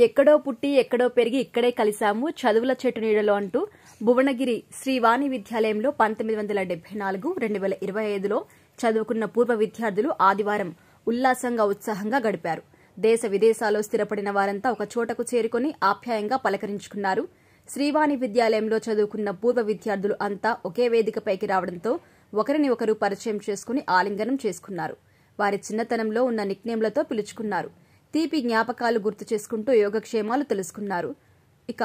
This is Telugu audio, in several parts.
ఎక్కడో పుట్టి ఎక్కడో పెరిగి ఇక్కడే కలిశాము చదువుల చెట్టు నీడలో అంటూ భువనగిరి శ్రీవాణి విద్యాలయంలో 1974-2025లో చదువుకున్న పూర్వ విద్యార్థులు ఆదివారం ఉల్లాసంగా ఉత్సాహంగా గడిపారు. దేశ విదేశాల్లో స్థిరపడిన వారంతా ఒక చోటకు చేరుకుని ఆప్యాయంగా పలకరించుకున్నారు. శ్రీవాణి విద్యాలయంలో చదువుకున్న పూర్వ విద్యార్థులు అంతా ఒకే వేదికపైకి రావడంతో ఒకరిని ఒకరు పరిచయం చేసుకుని ఆలింగనం చేసుకున్నారు. వారి చిన్నతనంలో ఉన్న నిక్నేమ్లతో పిలుచుకున్నారు. తీపి జ్ఞాపకాలు గుర్తు చేసుకుంటూ యోగక్షేమాలు తెలుసుకున్నారు. ఇక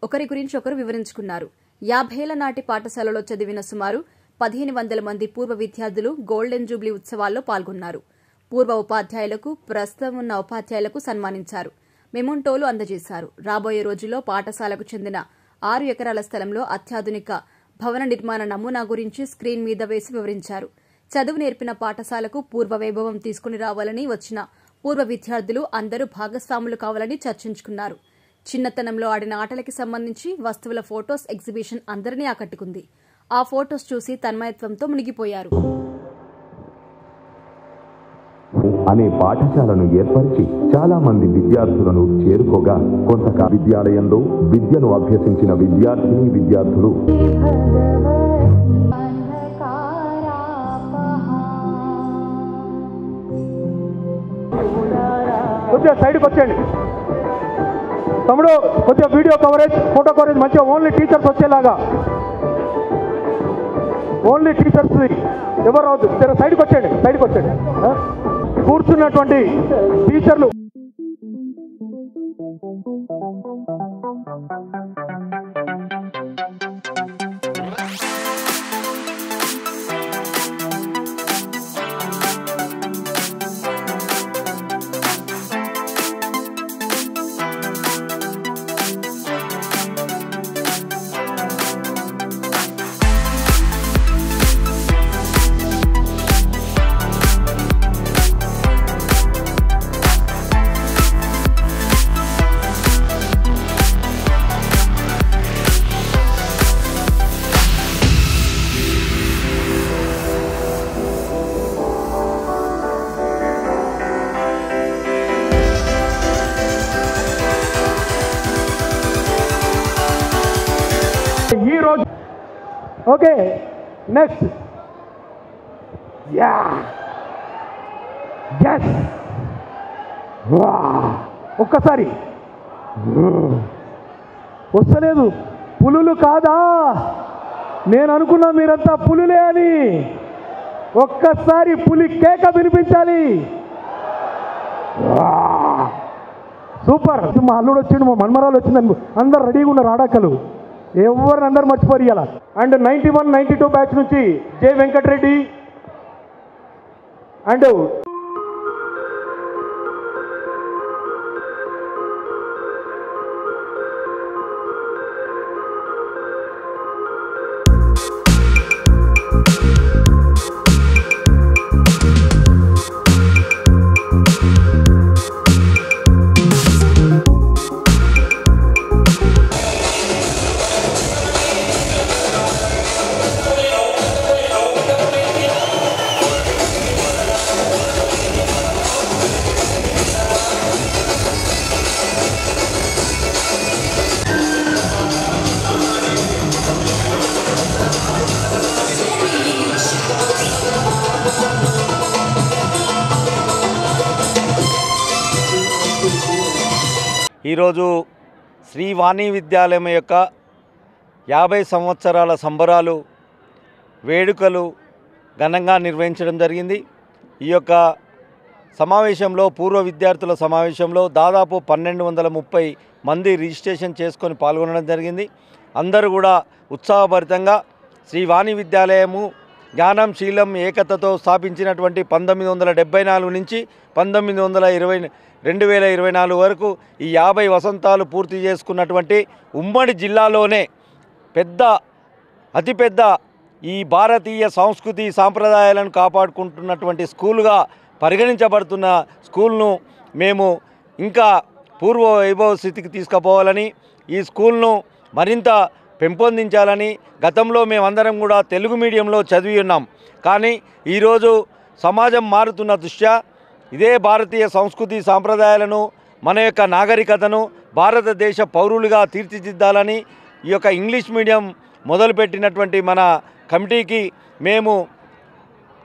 ఒకరి గురించి ఒకరు వివరించుకున్నారు. 50 ఏళ్ల నాటి పాఠశాలలో చదివిన సుమారు 1500 మంది పూర్వ విద్యార్థులు గోల్డెన్ జూబ్లీ ఉత్సవాల్లో పాల్గొన్నారు. పూర్వ ఉపాధ్యాయులకు, ప్రస్తుతం ఉన్న ఉపాధ్యాయులకు సన్మానించారు. మెమోంటోలు అందజేశారు. రాబోయే రోజుల్లో పాఠశాలకు చెందిన 6 ఎకరాల స్థలంలో అత్యాధునిక భవన నిర్మాణ నమూనా గురించి స్క్రీన్ మీద వేసి వివరించారు. చదువు నేర్పిన పాఠశాలకు పూర్వ వైభవం తీసుకుని రావాలని వచ్చిన పూర్వ విద్యార్థులు అందరూ భాగస్వాములు కావాలని చర్చించుకున్నారు. చిన్నతనంలో ఆడిన ఆటలకి సంబంధించి వస్తువుల ఫోటోస్ ఎగ్జిబిషన్ అందరినీ ఆకట్టుకుంది. ఆ ఫోటోస్ చూసి తన్మయత్వంతో మునిగిపోయారు. అనే పాఠశాలను ఏర్పరిచి చాలా మంది విద్యార్థులను చేరుకోగా కొంతకాల విద్యాలయంలో విద్యను అభ్యసించిన విద్యార్థులు కొద్దిగా సైడ్కి వచ్చేయండి తమ్ముడు. కొద్దిగా వీడియో కవరేజ్, ఫోటో కవరేజ్ మంచిగా ఓన్లీ టీచర్స్ వచ్చేలాగా, ఓన్లీ టీచర్స్ ఎవరు రావద్దు. సైడ్కి వచ్చేయండి కూర్చున్నటువంటి టీచర్లు. ఈ రోజు ఓకే, నెక్స్ట్ ఒక్కసారి వస్తలేదు. పులులు కాదా? నేను అనుకున్నా మీరంతా పులులే అని. ఒక్కసారి పులి కేక వినిపించాలి. సూపర్. మా అల్లుడు వచ్చిండు, మా మన్మరాలు వచ్చిందని అందరు రెడీగా ఉన్నారు. ఆడాకలు ఎవరిని అందరు మర్చిపోరు ఇలా. అండ్ 91-92 బ్యాచ్ నుంచి జే వెంకటరెడ్డి అండ్ ఈరోజు శ్రీవాణి విద్యాలయం యొక్క 50 సంవత్సరాల సంబరాలు వేడుకలు ఘనంగా నిర్వహించడం జరిగింది. ఈ యొక్క సమావేశంలో పూర్వ విద్యార్థుల సమావేశంలో దాదాపు 1230 మంది రిజిస్ట్రేషన్ చేసుకొని పాల్గొనడం జరిగింది. అందరూ కూడా ఉత్సాహభరితంగా శ్రీవాణి విద్యాలయము జ్ఞానం శీలం ఏకతతో స్థాపించినటువంటి 1974 నుంచి 2024 వరకు ఈ 50 వసంతాలు పూర్తి చేసుకున్నటువంటి ఉమ్మడి జిల్లాలోనే అతిపెద్ద ఈ భారతీయ సంస్కృతి సాంప్రదాయాలను కాపాడుకుంటున్నటువంటి స్కూలుగా పరిగణించబడుతున్న స్కూల్ను మేము ఇంకా పూర్వ వైభవ స్థితికి తీసుకుపోవాలని, ఈ స్కూల్ను మరింత పెంపొందించాలని. గతంలో మేమందరం కూడా తెలుగు మీడియంలో చదివి ఉన్నాం. కానీ ఈరోజు సమాజం మారుతున్న దృష్ట్యా ఇదే భారతీయ సంస్కృతి సాంప్రదాయాలను మన యొక్క నాగరికతను భారతదేశ పౌరులుగా తీర్చిదిద్దాలని ఈ యొక్క ఇంగ్లీష్ మీడియం మొదలుపెట్టినటువంటి మన కమిటీకి మేము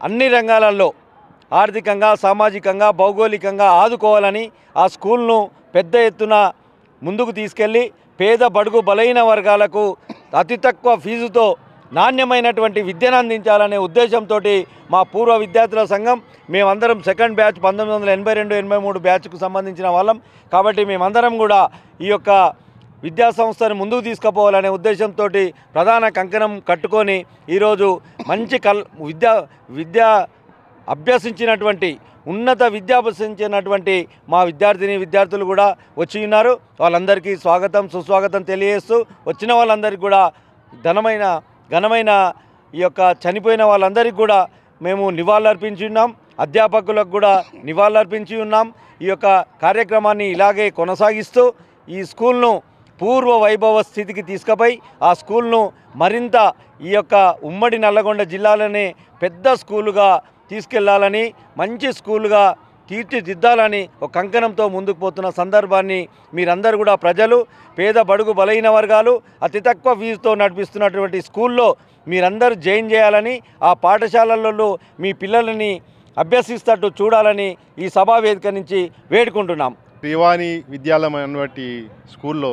అన్ని రంగాలలో ఆర్థికంగా, సామాజికంగా, భౌగోళికంగా ఆదుకోవాలని ఆ స్కూల్ను పెద్ద ఎత్తున ముందుకు తీసుకెళ్ళి పేద బడుగు బలహీన వర్గాలకు అతి తక్కువ ఫీజుతో నాణ్యమైనటువంటి విద్యను అందించాలనే ఉద్దేశంతో మా పూర్వ విద్యార్థుల సంఘం మేమందరం సెకండ్ బ్యాచ్ 1982-83 బ్యాచ్కు సంబంధించిన వాళ్ళం. కాబట్టి మేమందరం కూడా ఈ యొక్క విద్యా సంస్థను ముందుకు తీసుకుపోవాలనే ఉద్దేశంతో ప్రధాన కంకణం కట్టుకొని ఈరోజు మంచి విద్య అభ్యసించినటువంటి ఉన్నత విద్య అభ్యసించినటువంటి మా విద్యార్థులు కూడా వచ్చి ఉన్నారు. వాళ్ళందరికీ స్వాగతం సుస్వాగతం తెలియజేస్తూ వచ్చిన వాళ్ళందరికీ కూడా ఘనమైన ఈ యొక్క చనిపోయిన వాళ్ళందరికీ కూడా మేము నివాళులర్పించి ఉన్నాం. అధ్యాపకులకు కూడా నివాళులర్పించి ఉన్నాం. ఈ యొక్క కార్యక్రమాన్ని ఇలాగే కొనసాగిస్తూ ఈ స్కూల్ను పూర్వ వైభవ స్థితికి తీసుకుపోయి ఆ స్కూల్ను మరింత ఈ యొక్క ఉమ్మడి నల్లగొండ జిల్లాలోనే పెద్ద స్కూలుగా తీసుకెళ్లాలని, మంచి స్కూలుగా తీర్చిదిద్దాలని ఒక కంకణంతో ముందుకు పోతున్న సందర్భాన్ని మీరందరూ కూడా ప్రజలు, పేద బడుగు బలహీన వర్గాలు అతి తక్కువ ఫీజుతో నడిపిస్తున్నటువంటి స్కూల్లో మీరందరూ జాయిన్ చేయాలని, ఆ పాఠశాలలలో మీ పిల్లలని అభ్యసిస్తట్టు చూడాలని ఈ సభా వేదిక నుంచి వేడుకుంటున్నాం. శ్రీవాణి విద్యాలయం అనేటువంటి స్కూల్లో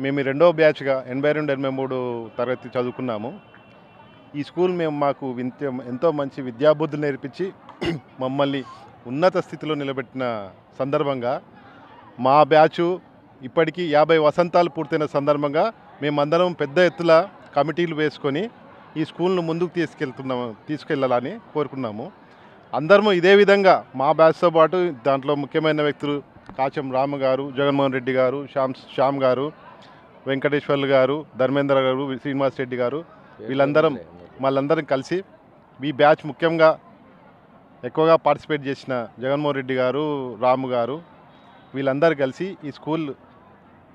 మేము 2వ బ్యాచ్గా 82-83 తరగతి చదువుకున్నాము. ఈ స్కూల్ మాకు ఎంతో మంచి విద్యాబుద్ధులు నేర్పించి మమ్మల్ని ఉన్నత స్థితిలో నిలబెట్టిన సందర్భంగా మా బ్యాచు ఇప్పటికీ 50 వసంతాలు పూర్తయిన సందర్భంగా మేమందరం పెద్ద ఎత్తుల కమిటీలు వేసుకొని ఈ స్కూల్ను ముందుకు తీసుకెళ్ళాలని కోరుకున్నాము. అందరము ఇదే విధంగా మా బ్యాచ్తో పాటు దాంట్లో ముఖ్యమైన వ్యక్తులు కాచం రాము గారు, జగన్మోహన్ రెడ్డి గారు, శ్యామ్ గారు, వెంకటేశ్వర్లు గారు, ధర్మేంద్ర గారు, శ్రీనివాస్ రెడ్డి గారు, వాళ్ళందరం కలిసి ఈ బ్యాచ్ ముఖ్యంగా ఎక్కువగా పార్టిసిపేట్ చేసిన జగన్మోహన్ రెడ్డి గారు, రాము గారు, వీళ్ళందరూ కలిసి ఈ స్కూల్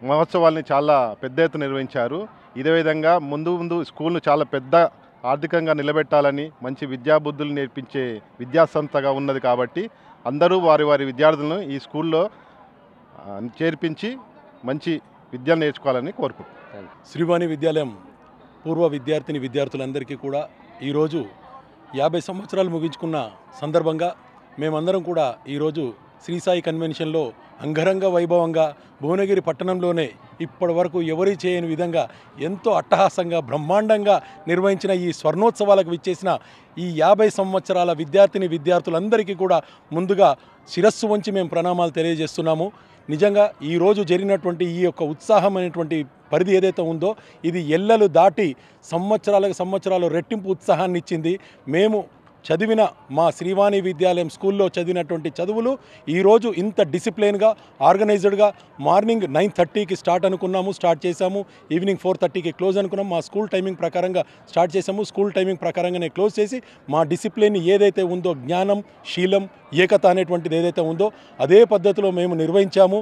మహోత్సవాల్ని చాలా పెద్ద ఎత్తున నిర్వహించారు. ఇదే విధంగా ముందు స్కూల్ను చాలా పెద్ద ఆర్థికంగా నిలబెట్టాలని, మంచి విద్యాబుద్ధులు నేర్పించే విద్యాసంస్థగా ఉన్నది. కాబట్టి అందరూ వారి విద్యార్థులను ఈ స్కూల్లో చేర్పించి మంచి విద్యను నేర్చుకోవాలని కోరుకుంటున్నాను. శ్రీవాణి విద్యాలయం పూర్వ విద్యార్థులందరికీ కూడా ఈరోజు 50 సంవత్సరాలు ముగించుకున్న సందర్భంగా మేమందరం కూడా ఈరోజు శ్రీసాయి కన్వెన్షన్లో అంగరంగ వైభవంగా భువనగిరి పట్టణంలోనే ఇప్పటి వరకు ఎవరీ చేయని విధంగా ఎంతో అట్టహాసంగా బ్రహ్మాండంగా నిర్వహించిన ఈ స్వర్ణోత్సవాలకు విచ్చేసిన ఈ 50 సంవత్సరాల విద్యార్థులందరికీ కూడా ముందుగా శిరస్సు వంచి మేము ప్రణామాలు తెలియజేస్తున్నాము. నిజంగా ఈరోజు జరిగినటువంటి ఈ యొక్క ఉత్సాహం అనేటువంటి పరిధి ఏదైతే ఉందో ఇది ఎల్లలు దాటి సంవత్సరాలు రెట్టింపు ఉత్సాహాన్ని ఇచ్చింది. మేము చదివిన మా శ్రీవాణి విద్యాలయం స్కూల్లో చదివినటువంటి చదువులు ఈరోజు ఇంత డిసిప్లిన్గా ఆర్గనైజ్డ్గా మార్నింగ్ 9:30కి స్టార్ట్ చేశాము, ఈవినింగ్ 4:30కి క్లోజ్ అనుకున్నాం. మా స్కూల్ టైమింగ్ ప్రకారంగా స్టార్ట్ చేశాము, స్కూల్ టైమింగ్ ప్రకారంగానే క్లోజ్ చేసి మా డిసిప్లిన్ ఏదైతే ఉందో జ్ఞానం, శీలం, ఏకత అనేటువంటిది ఏదైతే ఉందో అదే పద్ధతిలో మేము నిర్వహించాము.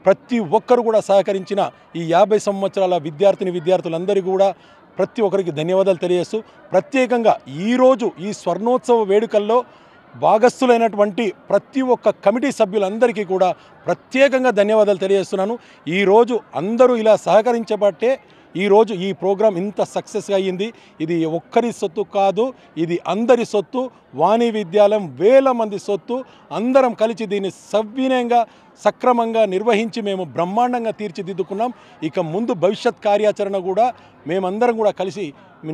ప్రతి ఒక్కరు కూడా సహకరించిన ఈ 50 సంవత్సరాల విద్యార్థులందరికీ కూడా ప్రతి ఒక్కరికి ధన్యవాదాలు తెలియజేస్తూ ప్రత్యేకంగా ఈరోజు ఈ స్వర్ణోత్సవ వేడుకల్లో భాగస్థులైనటువంటి ప్రతి ఒక్క కమిటీ సభ్యులందరికీ కూడా ప్రత్యేకంగా ధన్యవాదాలు తెలియజేస్తున్నాను. ఈరోజు అందరూ ఇలా సహకరించబట్టే ఈరోజు ఈ ప్రోగ్రాం ఇంత సక్సెస్గా అయ్యింది. ఇది ఒక్కరి సొత్తు కాదు, ఇది అందరి సొత్తు. వాణి విద్యాలయం వేల మంది సొత్తు. అందరం కలిసి దీన్ని సవినయంగా సక్రమంగా నిర్వహించి మేము బ్రహ్మాండంగా తీర్చిదిద్దుకున్నాం. ఇక ముందు భవిష్యత్ కార్యాచరణ కూడా మేమందరం కూడా కలిసి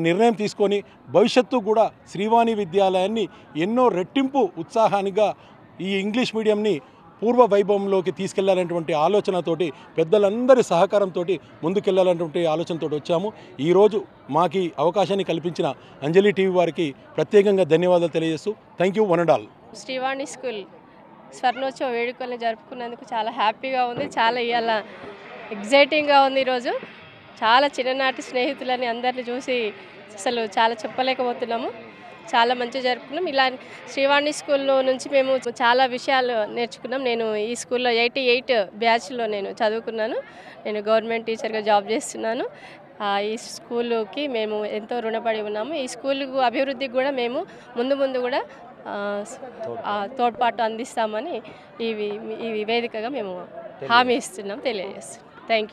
నిర్ణయం తీసుకొని భవిష్యత్తు కూడా శ్రీవాణి విద్యాలయాన్ని ఎన్నో రెట్టింపు ఉత్సాహానిగా ఈ ఇంగ్లీష్ మీడియంని పూర్వ వైభవంలోకి తీసుకెళ్లాలనేటువంటి ఆలోచనతోటి పెద్దలందరి సహకారంతో ముందుకెళ్లాలనేటువంటి ఆలోచనతో వచ్చాము. ఈరోజు మాకు అవకాశాన్ని కల్పించిన అంజలి టీవీ వారికి ప్రత్యేకంగా ధన్యవాదాలు తెలియజేస్తూ thank you one and all. Srivani school స్వర్ణోత్సవ వేడుకల్ని జరుపుకున్నందుకు చాలా హ్యాపీగా ఉంది, చాలా ఇవాళ ఎగ్జైటింగ్గా ఉంది. ఈరోజు చాలా చిన్ననాటి స్నేహితులని అందరిని చూసి అసలు చాలా చెప్పలేకపోతున్నాము. చాలా మంచిగా జరుపుకున్నాం. ఇలా శ్రీవాణి స్కూల్లో నుంచి మేము చాలా విషయాలు నేర్చుకున్నాం. నేను ఈ స్కూల్లో 88 బ్యాచ్లో నేను చదువుకున్నాను. నేను గవర్నమెంట్ టీచర్గా జాబ్ చేస్తున్నాను. ఈ స్కూలుకి మేము ఎంతో రుణపడి ఉన్నాము. ఈ స్కూలు అభివృద్ధికి కూడా మేము ముందు కూడా తోడ్పాటు అందిస్తామని ఈ వేదికగా మేము హామీ ఇస్తున్నాం, తెలియజేస్తున్నాం. Thank you.